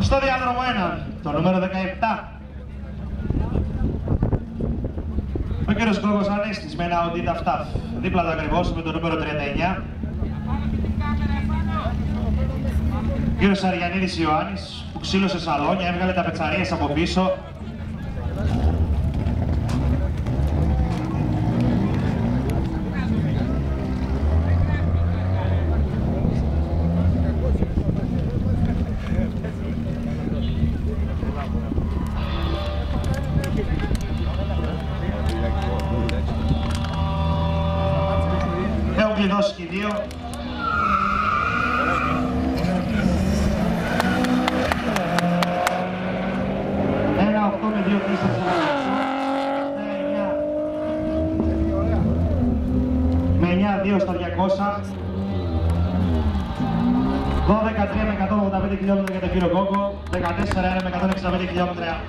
Στο διάδρομο 1, το νούμερο 17. Ο κύριος Γκόγκος Ανέστης με ένα Audi TAF. Δίπλα του ακριβώς με το νούμερο 39. Ο κύριος Αριανίδης Ιωάννης που ξύλωσε σαλόνια, έβγαλε τα πετσαρίες από πίσω. Έχουν κλειδώσει και οι δύο. Ένα 8 με 2 πίστες. 9 με 9, 2 στα 200. 12-3 με 185 χιλιόμετρα για τον κύριο Γκόγκο. 14-1 με 165 χιλιόμετρα